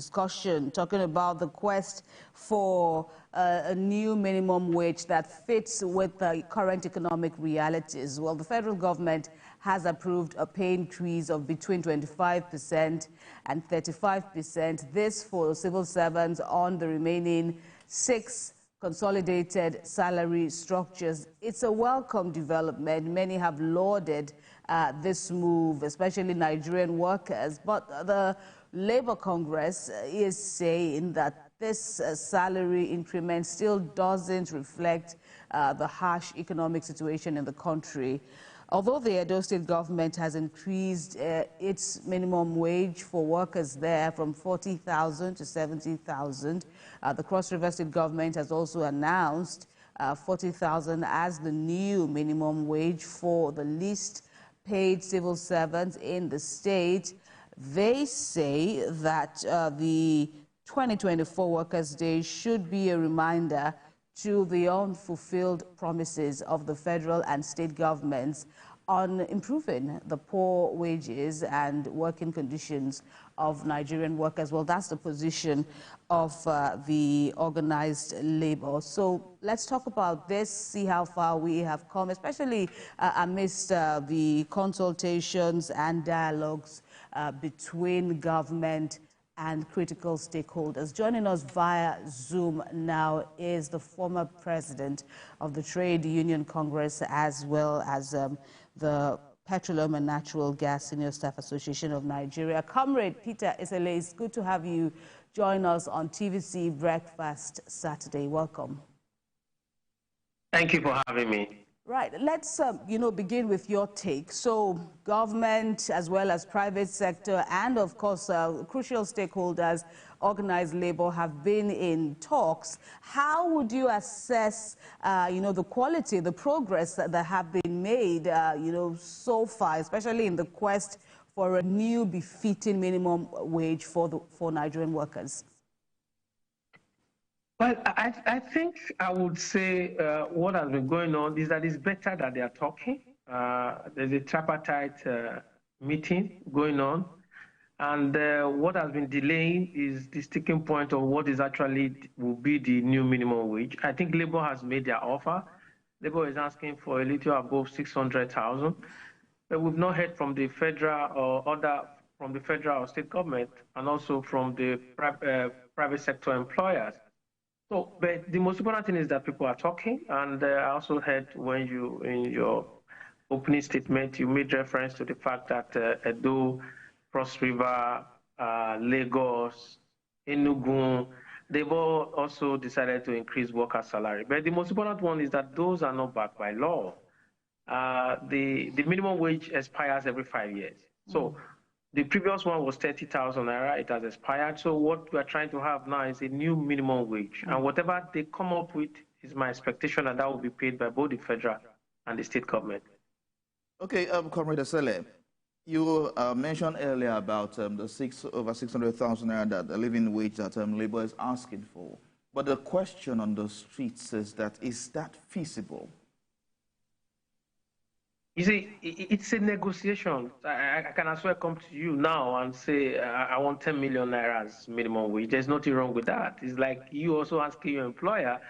discussion, talking about the quest for a new minimum wage that fits with the current economic realities. Well, the federal government has approved a pay increase of between 25% and 35%. This for civil servants on the remaining 6 consolidated salary structures. It's a welcome development. Many have lauded this move, especially Nigerian workers. But the Labour Congress is saying that this salary increment still doesn't reflect the harsh economic situation in the country. Although the Edo State government has increased its minimum wage for workers there from 40,000 to 70,000, the Cross River State government has also announced 40,000 as the new minimum wage for the least paid civil servants in the state. They say that the 2024 Workers' Day should be a reminder to the unfulfilled promises of the federal and state governments on improving the poor wages and working conditions of Nigerian workers. Well, that's the position of the organized labor. So let's talk about this, see how far we have come, especially amidst the consultations and dialogues between government and critical stakeholders. Joining us via Zoom now is the former president of the Trade Union Congress, as well as the Petroleum and Natural Gas Senior Staff Association of Nigeria. Comrade Peter Esele, it's good to have you join us on TVC Breakfast Saturday. Welcome. Thank you for having me. Right. Let's, begin with your take. So government, as well as private sector, and of course, crucial stakeholders, organized labor, have been in talks. How would you assess, the quality, the progress that have been made, so far, especially in the quest for a new befitting minimum wage for Nigerian workers? Well, I think I would say what has been going on is that it's better that they are talking. There's a tripartite meeting going on. And what has been delaying is the sticking point of what is actually will be the new minimum wage. I think Labour has made their offer. Labour is asking for a little above 600,000. But we've not heard from the federal or state government, and also from the private sector employers. So, but the most important thing is that people are talking, and I also heard when you, in your opening statement, you made reference to the fact that Edo, Cross River, Lagos, Enugu, they've all also decided to increase worker salary. But the most important one is that those are not backed by law. The minimum wage expires every 5 years. So the previous one was 30,000 naira. It has expired. So what we are trying to have now is a new minimum wage. And whatever they come up with is my expectation that will be paid by both the federal and the state government. Okay, Comrade Esele, you mentioned earlier about the over 600,000 naira that the living wage that Labour is asking for. But the question on the streets is that feasible? You see, it's a negotiation. I can as well come to you now and say, I want 10 million naira as minimum wage. There's nothing wrong with that. It's like you also asking your employer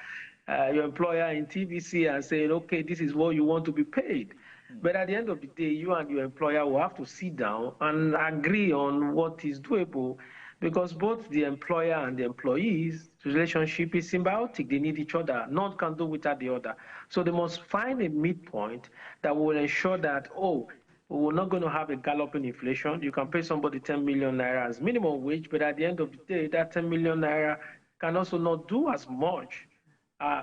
in TVC and saying, okay, this is what you want to be paid. But at the end of the day, you and your employer will have to sit down and agree on what is doable, because both the employer and the employees' relationship is symbiotic. They need each other. None can do without the other. So they must find a midpoint that will ensure that, we're not going to have a galloping inflation. You can pay somebody 10 million naira as minimum wage, but at the end of the day, that 10 million naira can also not do as much.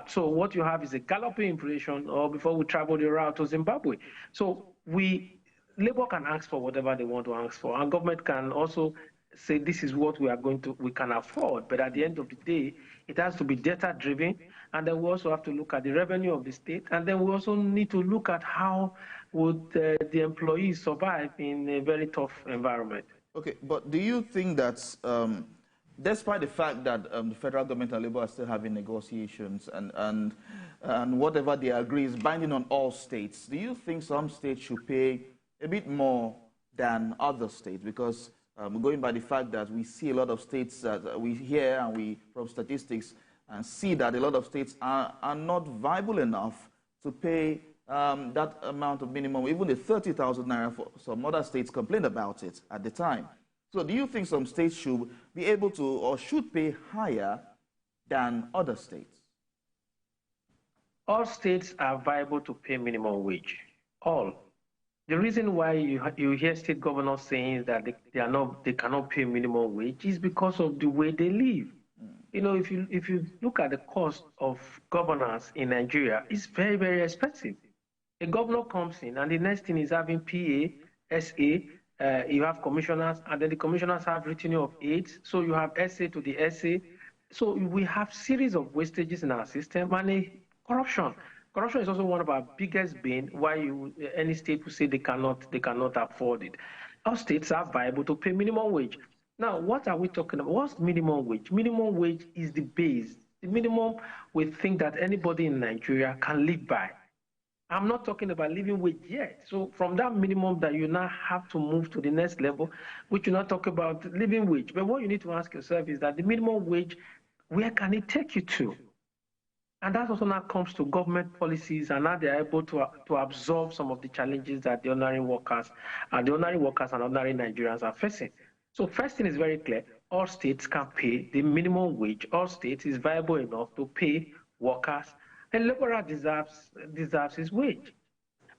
So what you have is a galloping inflation, or before we travel the route to Zimbabwe. So Labour can ask for whatever they want to ask for, and government can also say this is what we can afford. But at the end of the day, it has to be data driven, and then we also have to look at the revenue of the state, and then we also need to look at how would the employees survive in a very tough environment. Okay, but do you think that despite the fact that the federal government and Labour are still having negotiations, and whatever they agree is binding on all states, do you think some states should pay a bit more than other states? Because going by the fact that we see a lot of states that we hear and we, from statistics, and see that a lot of states are not viable enough to pay that amount of minimum, even the 30,000 naira. For some other states complained about it at the time. So do you think some states should be able to or should pay higher than other states? All states are viable to pay minimum wage. All. The reason why you hear state governors saying that they cannot pay minimum wage is because of the way they live. You know, if you look at the cost of governance in Nigeria, it's very, very expensive. A governor comes in, and the next thing is having PA, SA, you have commissioners, and then the commissioners have retinue of aides. So you have SA to the SA. So we have series of wastages in our system, and corruption. Corruption is also one of our biggest bane. Why any state will say they cannot afford it. Our states are viable to pay minimum wage. Now, what are we talking about? What's minimum wage? Minimum wage is the base. The minimum we think that anybody in Nigeria can live by. I'm not talking about living wage yet. So from that minimum that you now have to move to the next level, which you not talk about living wage. But what you need to ask yourself is that the minimum wage, where can it take you to? And that also now comes to government policies, and now they're able to absorb some of the challenges that the ordinary workers and ordinary Nigerians are facing. So first thing is very clear, all states can pay the minimum wage. All states is viable enough to pay workers. A laborer deserves his wage.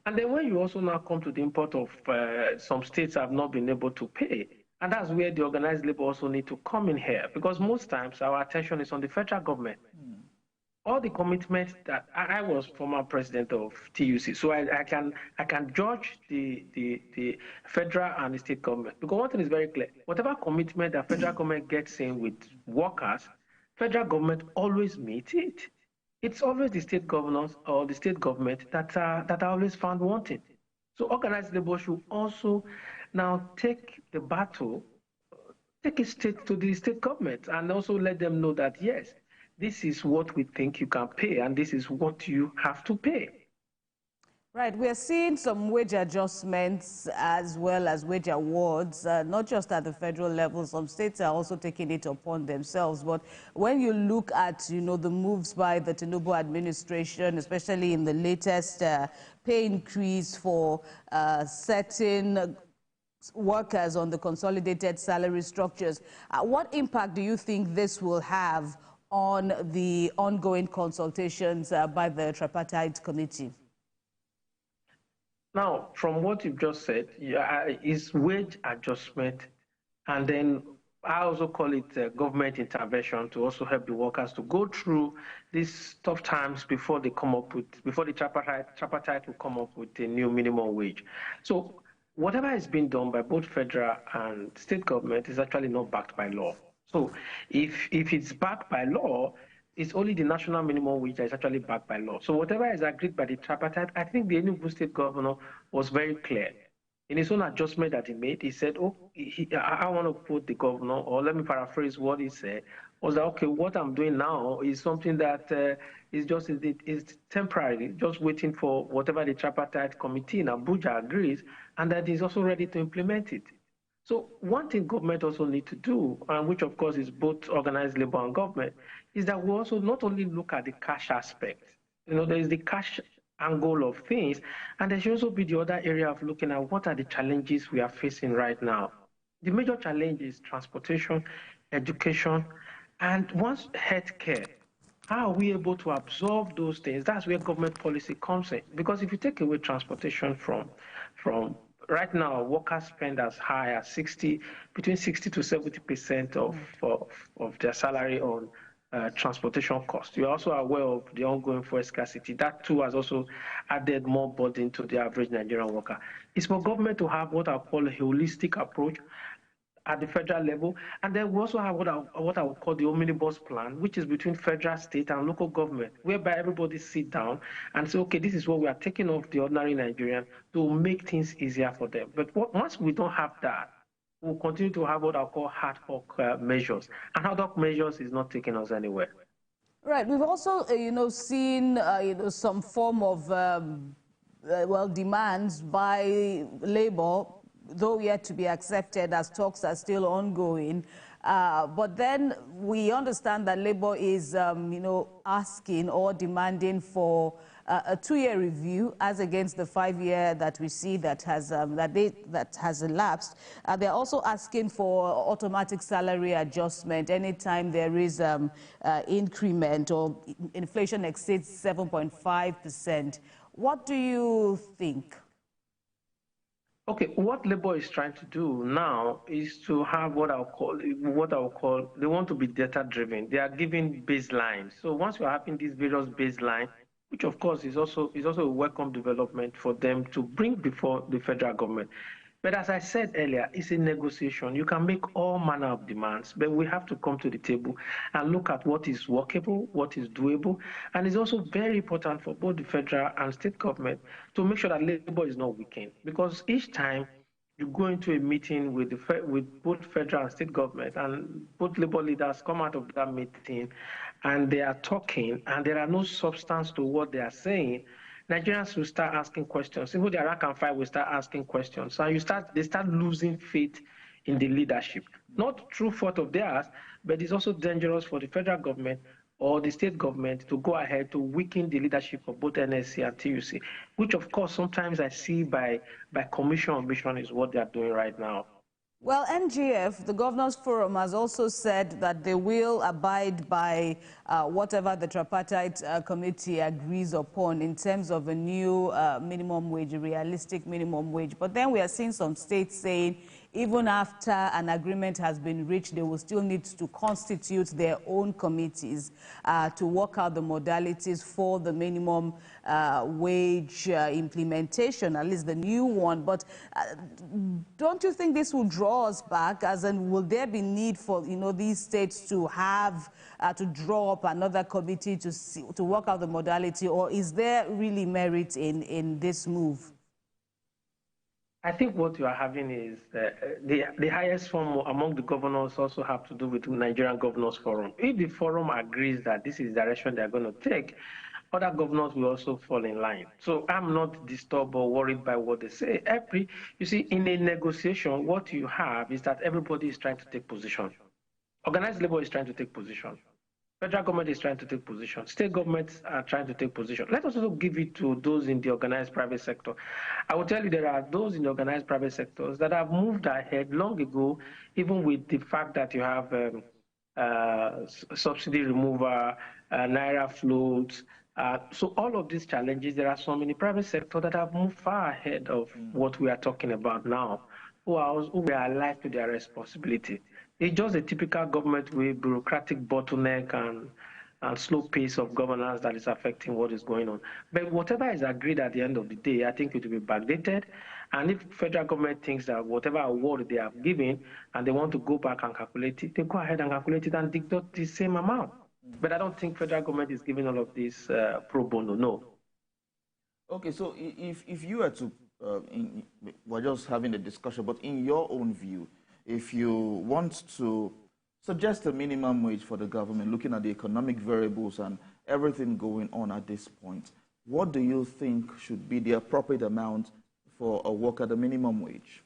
And then when you also now come to the import of some states have not been able to pay, and that's where the organized labor also need to come in here, because most times our attention is on the federal government. All the commitments that I was former president of TUC, so I can judge the federal and the state government, because one thing is very clear: whatever commitment the federal government gets in with workers, federal government always meets it. It's always the state governors or the state government that are always found wanting. So organized labor should also now take the battle, take it to the state government, and also let them know that yes, this is what we think you can pay, and this is what you have to pay. Right, we're seeing some wage adjustments as well as wage awards, not just at the federal level. Some states are also taking it upon themselves. But when you look at, the moves by the Tinubu administration, especially in the latest pay increase for certain workers on the consolidated salary structures, what impact do you think this will have on the ongoing consultations by the tripartite committee? Now, from what you've just said, is wage adjustment, and then I also call it government intervention to also help the workers to go through these tough times before the tripartite will come up with a new minimum wage. So whatever is being done by both federal and state government is actually not backed by law. So if it's backed by law, it's only the national minimum wage that is actually backed by law. So whatever is agreed by the tripartite, I think the Enugu state governor was very clear. In his own adjustment that he made, he said, I want to quote the governor, or let me paraphrase what he said, was that, okay, what I'm doing now is something that is temporary, just waiting for whatever the tripartite committee in Abuja agrees, and that he's also ready to implement it. So one thing government also need to do, and which of course is both organized labor and government, is that we also not only look at the cash aspect. There is the cash angle of things, and there should also be the other area of looking at what are the challenges we are facing right now. The major challenge is transportation, education, and once healthcare. How are we able to absorb those things? That's where government policy comes in. Because if you take away transportation from right now, workers spend as high as between 60 to 70% of their salary on transportation costs. You're also aware of the ongoing fuel scarcity. That too has also added more burden to the average Nigerian worker. It's for government to have what I call a holistic approach at the federal level, and then we also have what I would call the omnibus plan, which is between federal, state, and local government, whereby everybody sit down and say, okay, this is what we are taking off the ordinary Nigerian to make things easier for them. But once we don't have that, we'll continue to have what I call ad hoc measures, and ad hoc measures is not taking us anywhere. Right. We've also, seen, some form of, demands by labor, though yet to be accepted as talks are still ongoing. But then we understand that Labour is, asking or demanding for a 2-year review, as against the 5-year that we see that has elapsed. They're also asking for automatic salary adjustment anytime there is increment or inflation exceeds 7.5%. What do you think? Okay, what Labour is trying to do now is to have what I'll call, they want to be data-driven. They are giving baselines. So once you're having these various baselines, which of course is also a welcome development for them to bring before the federal government. But as I said earlier, it's a negotiation. You can make all manner of demands, but we have to come to the table and look at what is workable, what is doable. And it's also very important for both the federal and state government to make sure that Labour is not weakened. Because each time you go into a meeting with both federal and state government, and both Labour leaders come out of that meeting and they are talking and there are no substance to what they are saying, Nigerians will start asking questions. Even the rank and file will start asking questions. So they start losing faith in the leadership. Not through fault of theirs, but it's also dangerous for the federal government or the state government to go ahead to weaken the leadership of both NSC and TUC, which of course sometimes I see by commission or mission is what they are doing right now. Well, NGF, the Governors Forum, has also said that they will abide by whatever the tripartite committee agrees upon in terms of a new minimum wage, a realistic minimum wage. But then we are seeing some states saying even after an agreement has been reached, they will still need to constitute their own committees to work out the modalities for the minimum wage implementation, at least the new one. But don't you think this will draw us back? As in, will there be need for these states to have to draw up another committee to work out the modality, or is there really merit in this move? I think what you are having is the highest form among the governors also have to do with the Nigerian Governors Forum. If the forum agrees that this is the direction they are going to take, other governors will also fall in line. So I'm not disturbed or worried by what they say. You see, in a negotiation, what you have is that everybody is trying to take position. Organized labor is trying to take position. Federal government is trying to take position. State governments are trying to take position. Let us also give it to those in the organized private sector. I will tell you there are those in the organized private sectors that have moved ahead long ago, even with the fact that you have subsidy removal, naira floats. So all of these challenges, there are some in the private sector that have moved far ahead of what we are talking about now, who are alive to their responsibility. It's just a typical government with bureaucratic bottleneck and slow pace of governance that is affecting what is going on. But whatever is agreed at the end of the day, I think it will be backdated. And if federal government thinks that whatever award they have given and they want to go back and calculate it, they go ahead and calculate it and deduct the same amount. But I don't think federal government is giving all of this pro bono, no. Okay, so if you were to, we're just having a discussion, but in your own view, if you want to suggest a minimum wage for the government, looking at the economic variables and everything going on at this point, what do you think should be the appropriate amount for a worker at the minimum wage?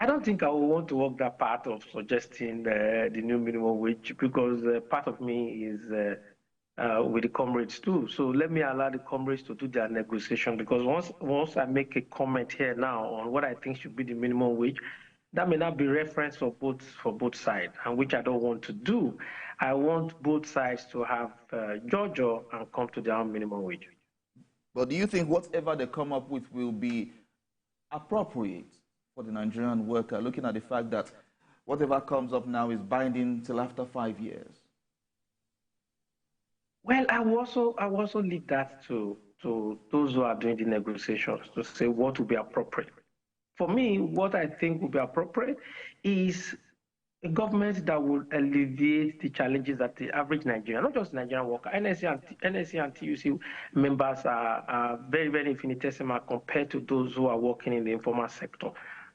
I don't think I will want to walk that part of suggesting the new minimum wage, because part of me is with the comrades too. So let me allow the comrades to do their negotiation, because once I make a comment here now on what I think should be the minimum wage, that may not be reference for both sides, and which I don't want to do. I want both sides to have Georgia and come to their own minimum wage. But do you think whatever they come up with will be appropriate for the Nigerian worker, looking at the fact that whatever comes up now is binding till after 5 years? Well, I will also leave that to those who are doing the negotiations to say what will be appropriate. For me, what I think would be appropriate is a government that will alleviate the challenges that the average Nigerian, not just Nigerian worker, NSC and TUC members are very, very infinitesimal compared to those who are working in the informal sector,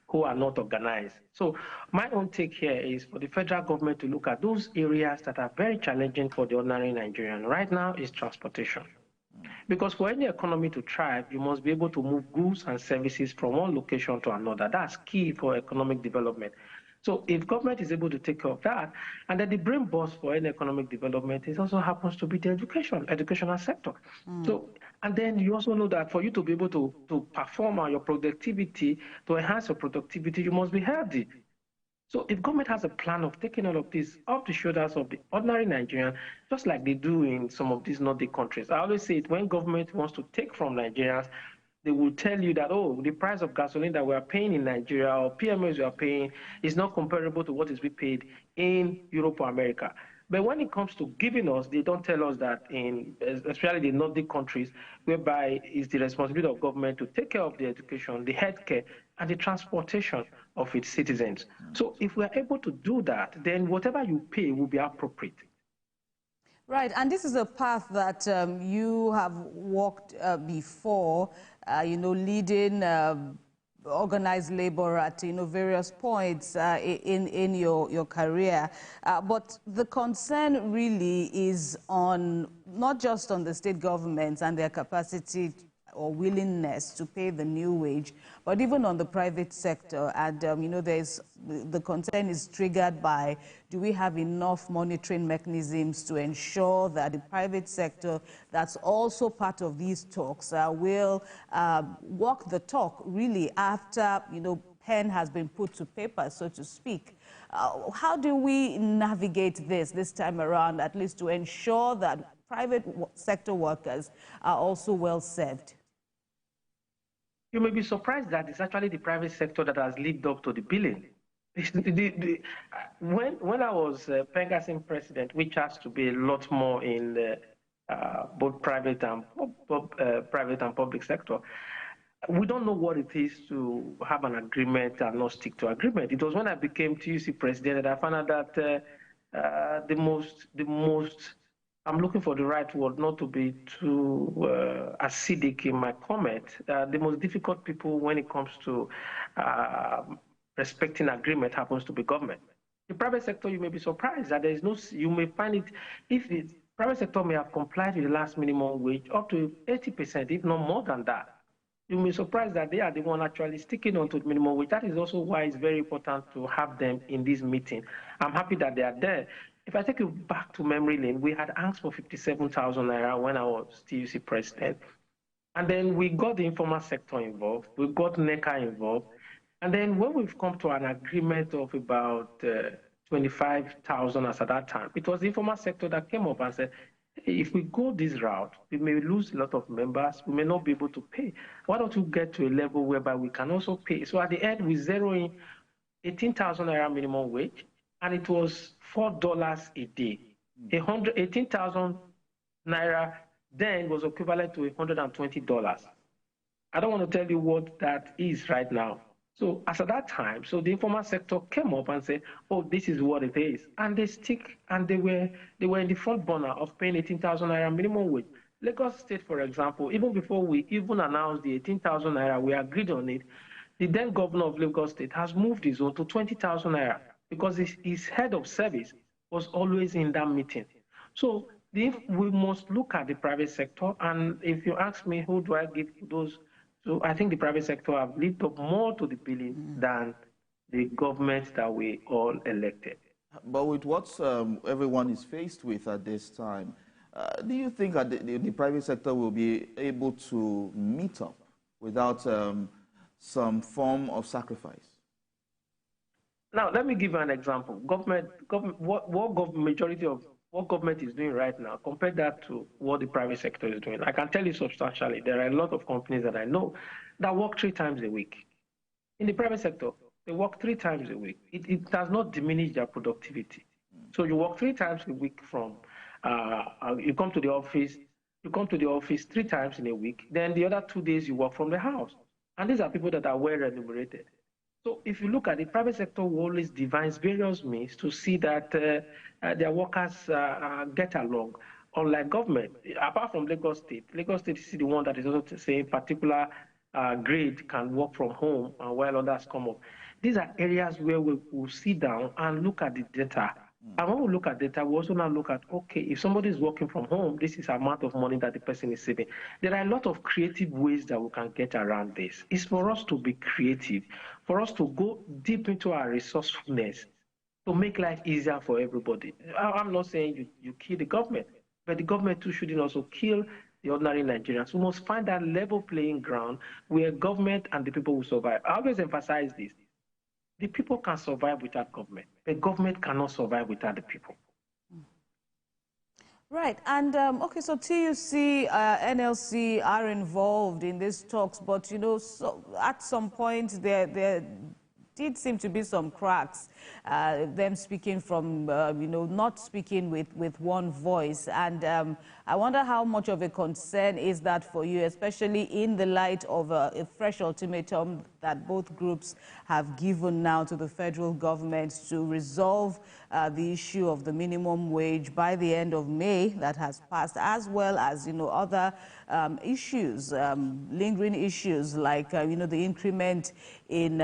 who are not organized. So my own take here is for the federal government to look at those areas that are very challenging for the ordinary Nigerian. Right now is transportation. Because for any economy to thrive, you must be able to move goods and services from one location to another. That's key for economic development. So if government is able to take care of that, and then the brain boss for any economic development, it also happens to be the educational sector. So, and then you also know that for you to be able to perform on your productivity, to enhance your productivity, you must be healthy. So if government has a plan of taking all of this off the shoulders of the ordinary Nigerian, just like they do in some of these Nordic countries, I always say it, when government wants to take from Nigerians, they will tell you that, oh, the price of gasoline that we are paying in Nigeria or PMOs we are paying is not comparable to what is being paid in Europe or America. But when it comes to giving us, they don't tell us that in, especially the Nordic countries, whereby it's the responsibility of government to take care of the education, the healthcare, and the transportation of its citizens. So if we are able to do that, then whatever you pay will be appropriate. Right, and this is a path that you have walked before, leading organized labor at various points in your career. But the concern really is on not just on the state governments and their capacity or willingness to pay the new wage, but even on the private sector. And, the concern is triggered by, do we have enough monitoring mechanisms to ensure that the private sector that's also part of these talks will walk the talk really after, pen has been put to paper, so to speak. How do we navigate this time around, at least to ensure that private sector workers are also well served? You may be surprised that it's actually the private sector that has lived up to the billing. When I was Pengassim president, which has to be a lot more in both private and public sector, we don't know what it is to have an agreement and not stick to agreement. It was when I became TVC president that I found out that the most I'm looking for the right word, not to be too acidic in my comment. The most difficult people when it comes to respecting agreement happens to be government. The private sector, you may be surprised that there is no, you may find it, if the private sector may have complied with the last minimum wage up to 80%, if not more than that. You may be surprised that they are the one actually sticking on to the minimum wage. That is also why it's very important to have them in this meeting. I'm happy that they are there. If I take you back to memory lane, we had asked for 57,000 naira when I was TVC president. And then we got the informal sector involved. We got NECA involved. And then when we've come to an agreement of about 25,000 as at that time, it was the informal sector that came up and said, if we go this route, we may lose a lot of members. We may not be able to pay. Why don't we get to a level whereby we can also pay? So at the end, we zero in 18,000 naira minimum wage, and it was $4 a day. 18,000 naira then was equivalent to $120. I don't want to tell you what that is right now. So as at that time, so the informal sector came up and said, oh, this is what it is. And they stick, and they were in the front burner of paying 18,000 naira minimum wage. Lagos State, for example, even before we even announced the 18,000 naira, we agreed on it. The then governor of Lagos State has moved his own to 20,000 naira because his head of service was always in that meeting. So we must look at the private sector. And if you ask me, who do I give those? So I think the private sector have lived up more to the billing than the government that we all elected. But with what everyone is faced with at this time, do you think that the private sector will be able to meet up without some form of sacrifice? Now, let me give you an example. Majority of what government is doing right now, compare that to what the private sector is doing. I can tell you substantially, there are a lot of companies that I know that work 3 times a week. In the private sector, they work 3 times a week. It does not diminish their productivity. So you work 3 times a week from, you come to the office 3 times in a week, then the other 2 days you work from the house. And these are people that are well remunerated. So if you look at it, private sector will always devise various means to see that their workers get along. Unlike government, apart from Lagos State is the one that is also saying particular grade can work from home while others come up. These are areas where we will sit down and look at the data And when we look at data, we also now look at, okay, if somebody is working from home, this is the amount of money that the person is saving. There are a lot of creative ways that we can get around this. It's for us to be creative, for us to go deep into our resourcefulness, to make life easier for everybody. I'm not saying you kill the government, but the government too shouldn't also kill the ordinary Nigerians. We must find that level playing ground where government and the people will survive. I always emphasize this. The people can survive without government. The government cannot survive without the people. Right, and okay, so TUC, NLC are involved in these talks, but you know, so at some point there did seem to be some cracks, them speaking from, you know, not speaking with one voice. And I wonder how much of a concern is that for you, especially in the light of a fresh ultimatum that both groups have given now to the federal government to resolve the issue of the minimum wage by the end of May that has passed, as well as, you know, other issues, lingering issues like, you know, the increment in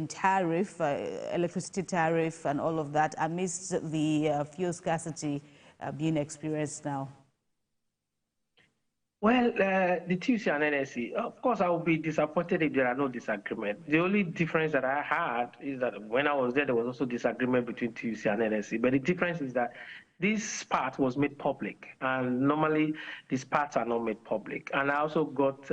tariff, electricity tariff and all of that amidst the fuel scarcity being experienced now? Well, the TUC and NSC, of course, I would be disappointed if there are no disagreement. The only difference that I had is that when I was there was also disagreement between TUC and NSC. But the difference is that this part was made public, and normally these parts are not made public. And I also got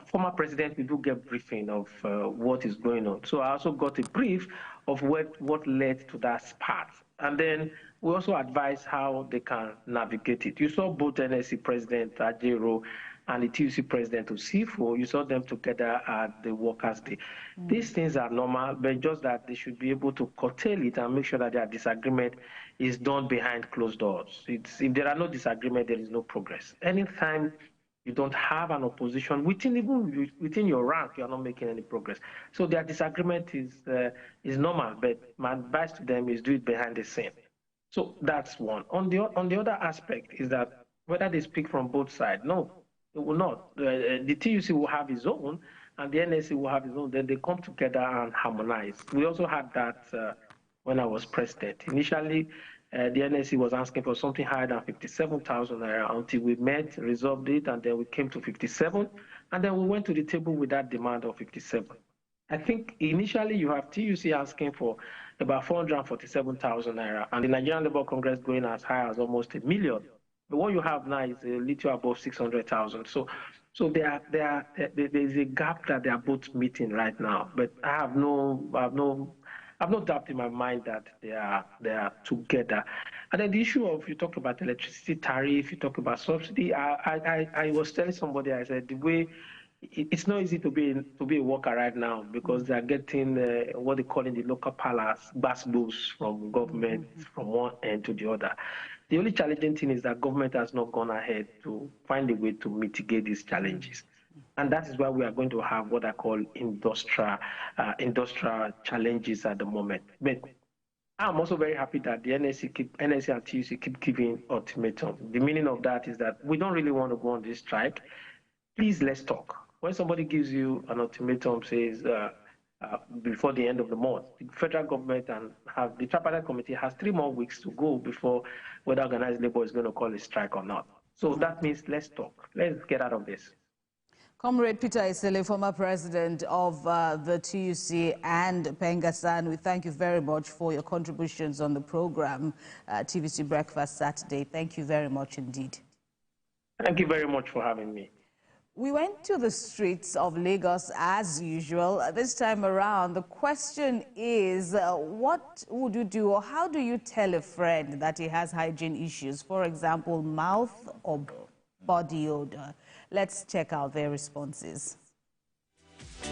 former president, we do get briefing of what is going on. So I also got a brief of what led to that part. And then we also advise how they can navigate it. You saw both NSC President Ajero and the TUC President Osifo, you saw them together at the Workers' Day. These things are normal, but just that they should be able to curtail it and make sure that their disagreement is done behind closed doors. If there are no disagreement, there is no progress. Anytime you don't have an opposition within your rank, you are not making any progress. So their disagreement is normal, but my advice to them is do it behind the scene. So that's one. On the other aspect is that whether they speak from both sides, no, they will not. The TUC will have its own, and the NSC will have its own. Then they come together and harmonize. We also had that when I was president. Initially, the NSC was asking for something higher than 57,000 naira until we met, resolved it, and then we came to 57, and then we went to the table with that demand of 57. I think initially you have TUC asking for about 447,000 naira, and the Nigerian Labour Congress going as high as almost 1 million. But what you have now is a little above 600,000. So there is a gap that they are both meeting right now. But I have no doubt in my mind that they are together. And then the issue of, you talk about electricity tariff, you talk about subsidy. I was telling somebody, I said, the way it's not easy to be a worker right now because they are getting what they call in the local palace bus boosts from government from one end to the other. The only challenging thing is that government has not gone ahead to find a way to mitigate these challenges. And that is why we are going to have what I call industrial challenges at the moment. But I'm also very happy that the NSC and TUC keep giving ultimatum. The meaning of that is that we don't really want to go on this strike. Please, let's talk. When somebody gives you an ultimatum, says before the end of the month, the federal government and the tripartite committee has 3 more weeks to go before whether organized labor is going to call a strike or not. So that means let's talk. Let's get out of this. Comrade Peter Isele, former president of the TUC and Pengasan, we thank you very much for your contributions on the program, TVC Breakfast Saturday. Thank you very much indeed. Thank you very much for having me. We went to the streets of Lagos as usual. This time around, the question is, what would you do or how do you tell a friend that he has hygiene issues? For example, mouth or body odor. Let's check out their responses.